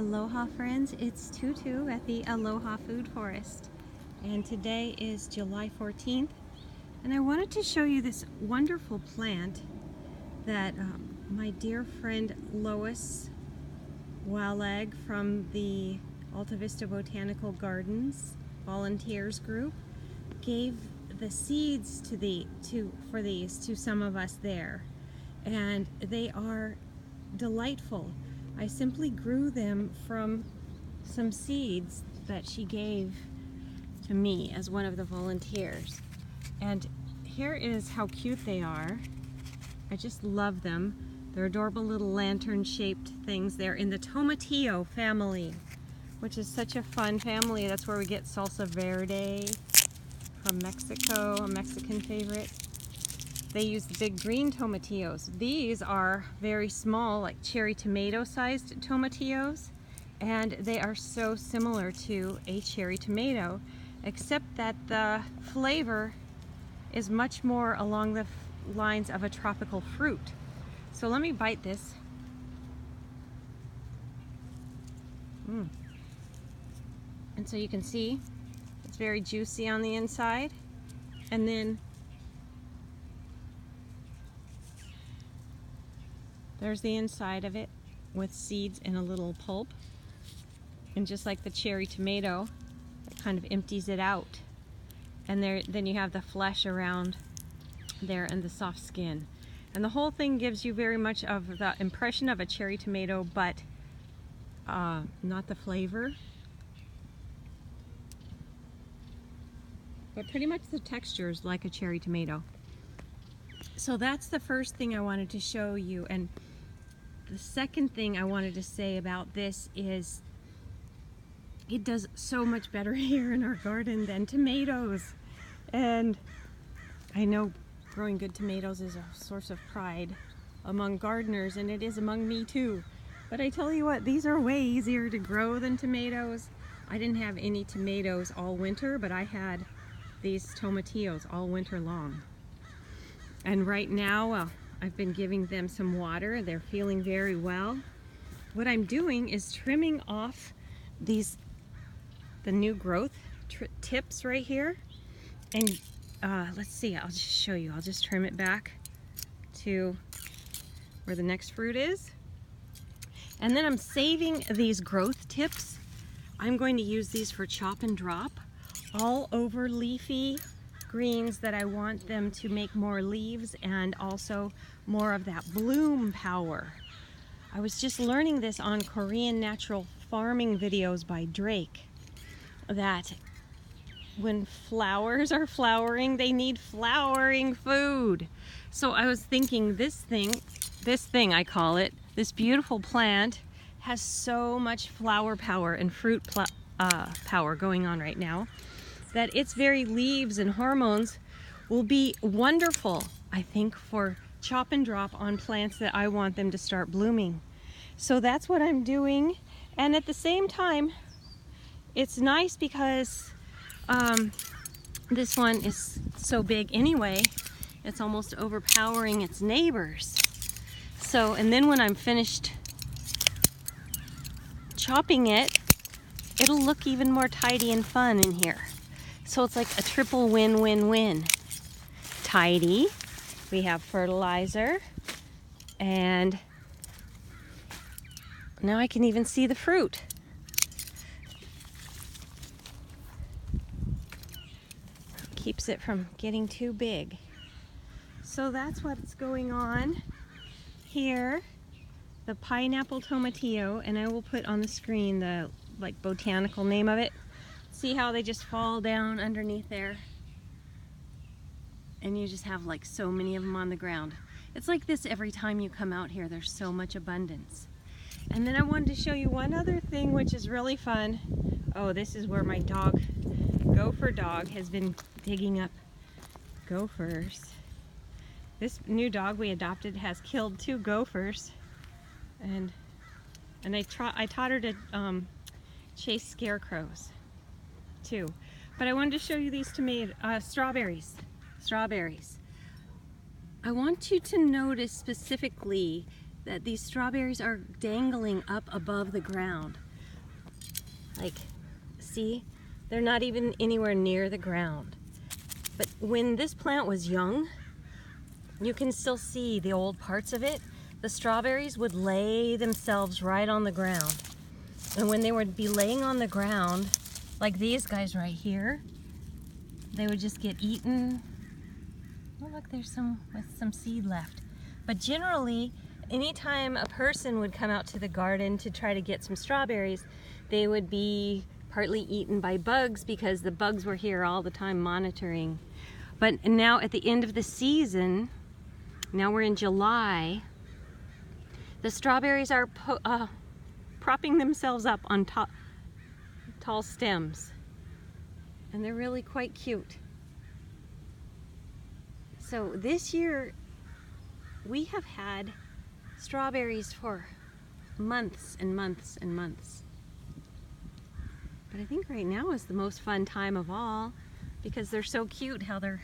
Aloha friends, it's Tutu at the Aloha Food Forest, and today is July 14th, and I wanted to show you this wonderful plant that my dear friend Lois Walag from the Alta Vista Botanical Gardens volunteers group gave the seeds for these to some of us there, and they are delightful. I simply grew them from some seeds that she gave to me as one of the volunteers. And here is how cute they are. I just love them. They're adorable little lantern-shaped things. They're in the tomatillo family, which is such a fun family. That's where we get salsa verde from Mexico, a Mexican favorite. They use the big green tomatillos. These are very small, like cherry tomato sized tomatillos, and they are so similar to a cherry tomato, except that the flavor is much more along the lines of a tropical fruit. So let me bite this. And so you can see it's very juicy on the inside, and then there's the inside of it with seeds and a little pulp. And just like the cherry tomato, it kind of empties it out. And then you have the flesh around there and the soft skin. And the whole thing gives you very much of the impression of a cherry tomato, but not the flavor. But pretty much the texture is like a cherry tomato. So that's the first thing I wanted to show you. And the second thing I wanted to say about this is it does so much better here in our garden than tomatoes. And I know growing good tomatoes is a source of pride among gardeners, and it is among me too. But I tell you what, these are way easier to grow than tomatoes. I didn't have any tomatoes all winter, but I had these tomatillos all winter long. And right now, I've been giving them some water. They're feeling very well. What I'm doing is trimming off the new growth tips right here. And let's see, I'll just show you. I'll just trim it back to where the next fruit is. And then I'm saving these growth tips. I'm going to use these for chop and drop all over leafy greens that I want them to make more leaves and also more of that bloom power. I was just learning this on Korean natural farming videos by Drake, that when flowers are flowering, they need flowering food. So I was thinking this thing I call it, this beautiful plant has so much flower power and fruit power going on right now, that its very leaves and hormones will be wonderful, I think, for chop and drop on plants that I want them to start blooming. So that's what I'm doing. And at the same time, it's nice because this one is so big anyway, it's almost overpowering its neighbors. So, and then when I'm finished chopping it, it'll look even more tidy and fun in here. So it's like a triple win-win-win. Tidy, we have fertilizer, and now I can even see the fruit. Keeps it from getting too big. So that's what's going on here. The pineapple tomatillo, and I will put on the screen the botanical name of it. See how they just fall down underneath there? And you just have so many of them on the ground. It's like this every time you come out here. There's so much abundance. And then I wanted to show you one other thing which is really fun. Oh, this is where my dog, Gopher dog, has been digging up gophers. This new dog we adopted has killed 2 gophers. And I taught her to chase scarecrows too. But I wanted to show you these strawberries. I want you to notice specifically that these strawberries are dangling up above the ground. Like, see? They're not even anywhere near the ground. But when this plant was young, you can still see the old parts of it. The strawberries would lay themselves right on the ground. And when they would be laying on the ground, like these guys right here, they would just get eaten. Oh look, there's some with some seed left. But generally, anytime a person would come out to the garden to try to get some strawberries, they would be partly eaten by bugs because the bugs were here all the time monitoring. But now at the end of the season, now we're in July, the strawberries are propping themselves up on tall stems. And they're really quite cute. So this year, we have had strawberries for months and months and months. But I think right now is the most fun time of all because they're so cute how they're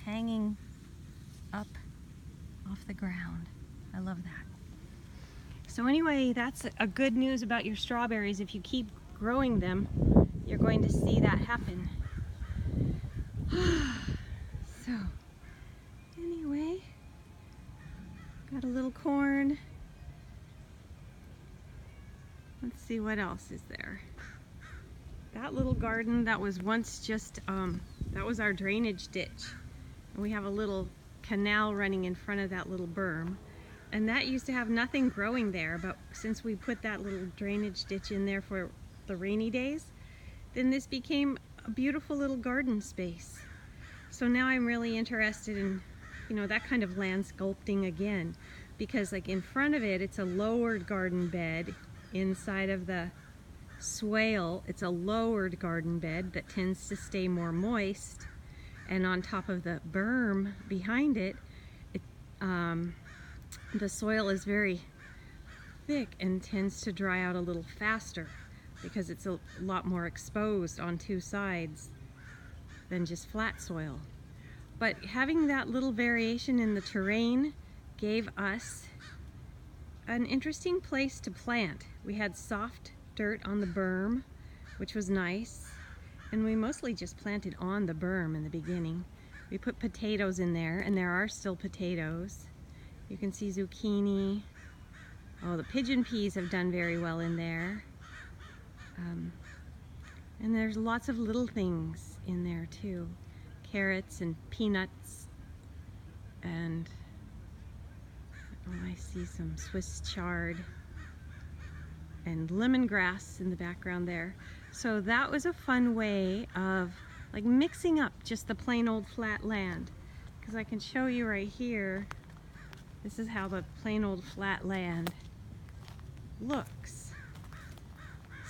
hanging up off the ground. I love that. So anyway, that's a good news about your strawberries. If you keep growing them, you're going to see that happen. So, anyway, got a little corn. Let's see what else is there. That little garden, that was once just, that was our drainage ditch. And we have a little canal running in front of that little berm. And that used to have nothing growing there, but since we put that little drainage ditch in there for the rainy days, then this became a beautiful little garden space. So now I'm really interested in, you know, that kind of land sculpting again, because like in front of it, it's a lowered garden bed. Inside of the swale, it's a lowered garden bed that tends to stay more moist. And on top of the berm behind it, the soil is very thick and tends to dry out a little faster because it's a lot more exposed on two sides than just flat soil. But having that little variation in the terrain gave us an interesting place to plant. We had soft dirt on the berm, which was nice, and we mostly just planted on the berm in the beginning. We put potatoes in there, and there are still potatoes. You can see zucchini. Oh, the pigeon peas have done very well in there. And there's lots of little things in there too. Carrots and peanuts. And oh, I see some Swiss chard. And lemongrass in the background there. So that was a fun way of like mixing up just the plain old flat land. Because I can show you right here. This is how the plain old flat land looks.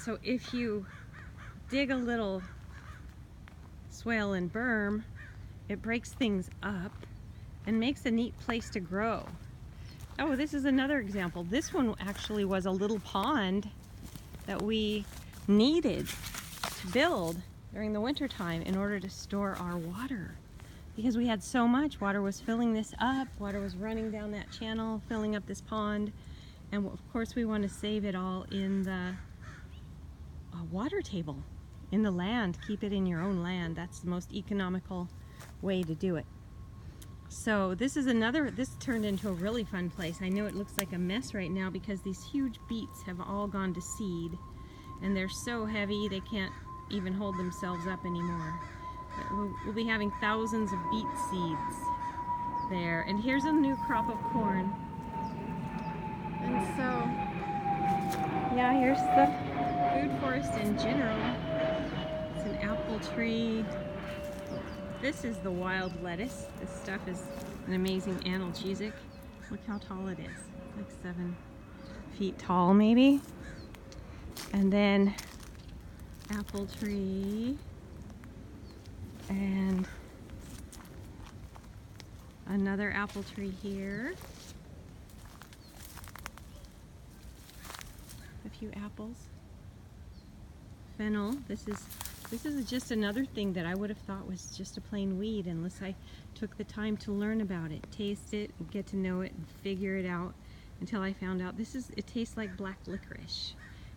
So if you dig a little swale and berm, it breaks things up and makes a neat place to grow. Oh, this is another example. This one actually was a little pond that we needed to build during the winter time in order to store our water. Because we had so much, water was filling this up, water was running down that channel, filling up this pond, and of course we want to save it all in the water table, in the land. Keep it in your own land. That's the most economical way to do it. So this is this turned into a really fun place. I know it looks like a mess right now because these huge beets have all gone to seed, and they're so heavy they can't even hold themselves up anymore. We'll be having thousands of beet seeds there. And here's a new crop of corn. And so, yeah, here's the food forest in general. It's an apple tree. This is the wild lettuce. This stuff is an amazing analgesic. Look how tall it is. Like 7 feet tall, maybe. And then apple tree. And another apple tree here. A few apples. Fennel. This is just another thing that I would have thought was just a plain weed unless I took the time to learn about it, taste it, get to know it, and figure it out until I found out it tastes like black licorice.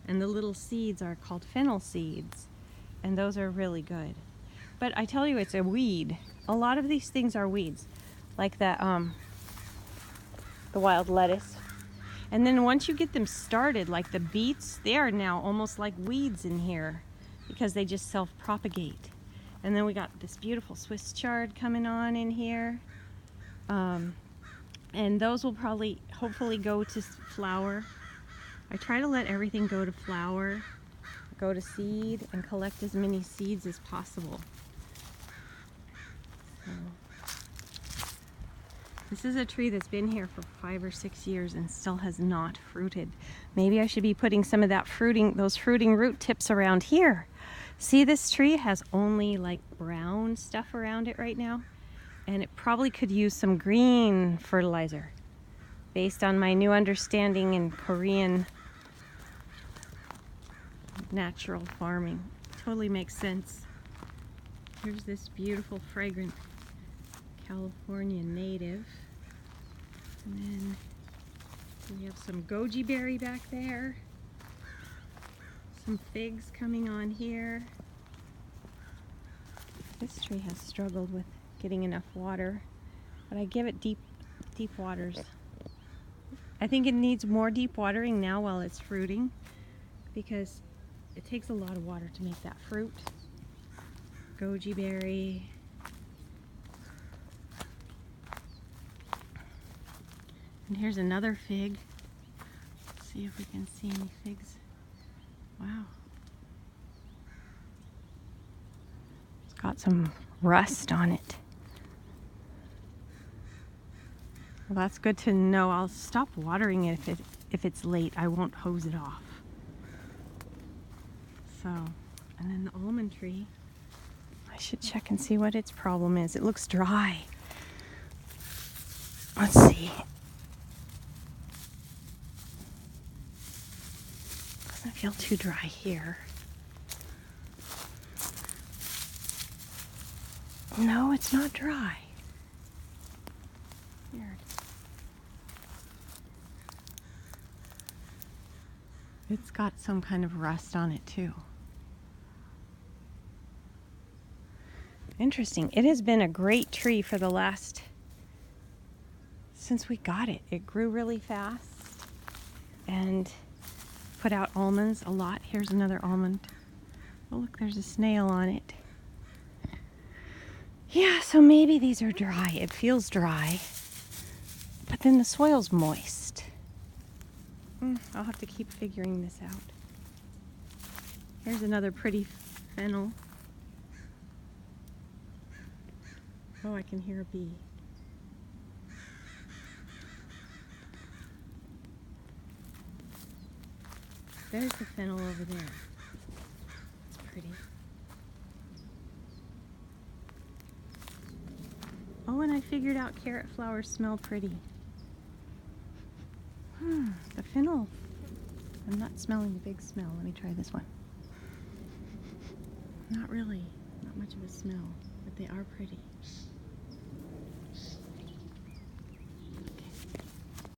And the little seeds are called fennel seeds. And those are really good. But I tell you, it's a weed. A lot of these things are weeds. Like that, the wild lettuce. And then once you get them started, like the beets, they are now almost like weeds in here because they just self-propagate. And then we got this beautiful Swiss chard coming on in here. And those will probably, hopefully, go to flower. I try to let everything go to flower, go to seed, and collect as many seeds as possible. So, this is a tree that's been here for 5 or 6 years and still has not fruited. Maybe I should be putting some of that those fruiting root tips around here. See, this tree has only like brown stuff around it right now, and it probably could use some green fertilizer based on my new understanding in Korean natural farming. Totally makes sense. Here's this beautiful fragrant California native. And then we have some goji berry back there. Some figs coming on here. This tree has struggled with getting enough water, but I give it deep waters. I think it needs more deep watering now while it's fruiting because it takes a lot of water to make that fruit. Goji berry. And here's another fig. Let's see if we can see any figs. Wow. It's got some rust on it. Well, that's good to know. I'll stop watering it if it's late. I won't hose it off. So, and then the almond tree. I should check and see what its problem is. It looks dry. Let's see. Doesn't feel too dry here. No, it's not dry. Weird. It's got some kind of rust on it too. Interesting. It has been a great tree for the since we got it. It grew really fast and put out almonds a lot. Here's another almond. Oh, look, there's a snail on it. Yeah, so maybe these are dry. It feels dry, but then the soil's moist. I'll have to keep figuring this out. Here's another pretty fennel. Oh, I can hear a bee. There's the fennel over there. It's pretty. Oh, and I figured out carrot flowers smell pretty. The fennel. I'm not smelling a big smell. Let me try this one. Not really. Not much of a smell, but they are pretty.